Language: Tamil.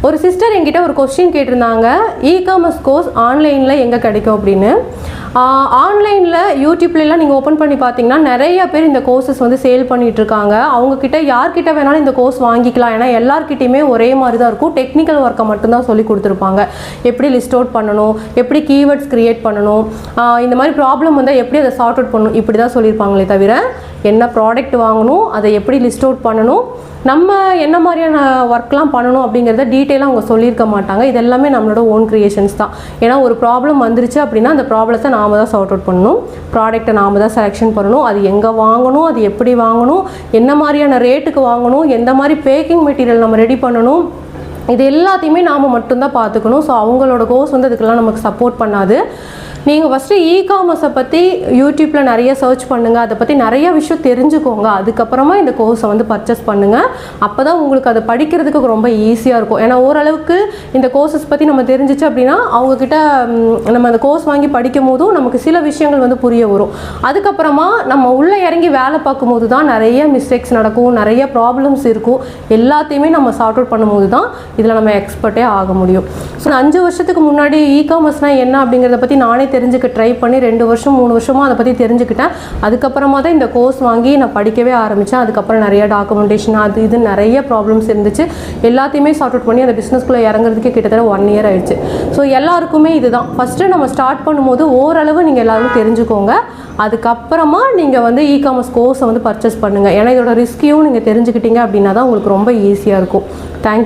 ஒரு சிஸ்டர் என்கிட்ட ஒரு கொஸ்டின் கேட்டிருந்தாங்க, இ-காமர்ஸ் கோர்ஸ் ஆன்லைனில் எங்கே கிடைக்கும் அப்படின்னு. ஆன்லைனில் யூடியூப்லாம் நீங்கள் ஓப்பன் பண்ணி பார்த்தீங்கன்னா நிறைய பேர் இந்த கோர்சஸ் வந்து சேல் பண்ணிகிட்ருக்காங்க. அவங்கக்கிட்ட யார்கிட்ட வேணாலும் இந்த கோர்ஸ் வாங்கிக்கலாம். ஏன்னா எல்லார்கிட்டையுமே ஒரே மாதிரி தான் இருக்கும். டெக்னிக்கல் ஒர்க்கை மட்டும்தான் சொல்லி கொடுத்துருப்பாங்க. எப்படி லிஸ்ட் அவுட் பண்ணணும், எப்படி கீவேர்ட்ஸ் க்ரியேட் பண்ணணும், இந்த மாதிரி ப்ராப்ளம் வந்தால் எப்படி அதை சார்ட் அவுட் பண்ணணும், இப்படி தான் சொல்லியிருப்பாங்களே தவிர என்ன ப்ராடக்ட் வாங்கணும், அதை எப்படி லிஸ்ட் அவுட் பண்ணணும், நம்ம என்ன மாதிரியான ஒர்க்லாம் பண்ணணும் அப்படிங்கிறத டீட்டெயிலாக அவங்க சொல்லியிருக்க மாட்டாங்க. இது எல்லாமே நம்மளோட ஓன் க்ரியேஷன்ஸ் தான். ஏன்னா ஒரு ப்ராப்ளம் வந்துருச்சு அப்படின்னா அந்த ப்ராப்ளத்தை நாம் தான் சார்ட் அவுட் பண்ணணும். ப்ராடக்ட்டை நாம் தான் செலெக்ஷன் பண்ணணும். அது எங்கே வாங்கணும், அது எப்படி வாங்கணும், என்ன மாதிரியான ரேட்டுக்கு வாங்கணும், எந்த மாதிரி பேக்கிங் மெட்டீரியல் நம்ம ரெடி பண்ணணும், இது எல்லாத்தையுமே நாம் மட்டும்தான் பார்த்துக்கணும். ஸோ அவங்களோட கோர்ஸ் வந்து அதுக்கெல்லாம் நமக்கு சப்போர்ட் பண்ணாது. நீங்கள் ஃபஸ்ட்டு இ-காமர்ஸை பற்றி யூடியூப்பில் நிறைய சர்ச் பண்ணுங்கள். அதை பற்றி நிறைய விஷயம் தெரிஞ்சுக்கோங்க. அதுக்கப்புறமா இந்த கோர்ஸை வந்து பர்ச்சேஸ் பண்ணுங்கள். அப்போ தான் உங்களுக்கு அதை படிக்கிறதுக்கு ரொம்ப ஈஸியாக இருக்கும். ஏன்னா ஓரளவுக்கு இந்த கோர்சஸ் பற்றி நம்ம தெரிஞ்சிச்சு அப்படின்னா அவங்கக்கிட்ட நம்ம அந்த கோர்ஸ் வாங்கி படிக்கும் போதும் நமக்கு சில விஷயங்கள் வந்து புரிய வரும். அதுக்கப்புறமா நம்ம உள்ளே இறங்கி வேலை பார்க்கும்போது தான் நிறைய மிஸ்டேக்ஸ் நடக்கும், நிறைய ப்ராப்ளம்ஸ் இருக்கும். எல்லாத்தையுமே நம்ம சார்ட் அவுட் பண்ணும்போது தான் இதில் நம்ம எக்ஸ்பர்ட்டே ஆக முடியும். ஸோ 5 வருஷத்துக்கு முன்னாடி இ-காமர்ஸ்னால் என்ன அப்படிங்கிறத பற்றி நானே தெரிஞ்சுக்க ட்ரை பண்ணி 2 வருஷம் 3 வருஷமாக அதை பற்றி தெரிஞ்சுக்கிட்டேன். அதுக்கப்புறமா தான் இந்த கோர்ஸ் வாங்கி நான் படிக்கவே ஆரம்பித்தேன். அதுக்கப்புறம் நிறைய டாக்குமெண்டேஷன் அது இது நிறைய ப்ராப்ளம்ஸ் இருந்துச்சு. எல்லாத்தையுமே சார்ட் அவுட் பண்ணி அந்த பிஸ்னஸ்குள்ளே இறங்குறதுக்கு கிட்டத்தட்ட 1 இயர் ஆயிடுச்சு. ஸோ எல்லாருக்குமே இதுதான் ஃபஸ்ட்டு நம்ம ஸ்டார்ட் பண்ணும்போது ஓரளவு நீங்கள் எல்லோரும் தெரிஞ்சுக்கோங்க. அதுக்கப்புறமா நீங்கள் வந்து இ-காமர்ஸ் கோர்ஸை வந்து பர்ச்சேஸ் பண்ணுங்கள். ஏன்னா இதோட ரிஸ்க்கையும் நீங்கள் தெரிஞ்சுக்கிட்டீங்க அப்படின்னா தான் உங்களுக்கு ரொம்ப ஈஸியாக இருக்கும். தேங்க்யூ.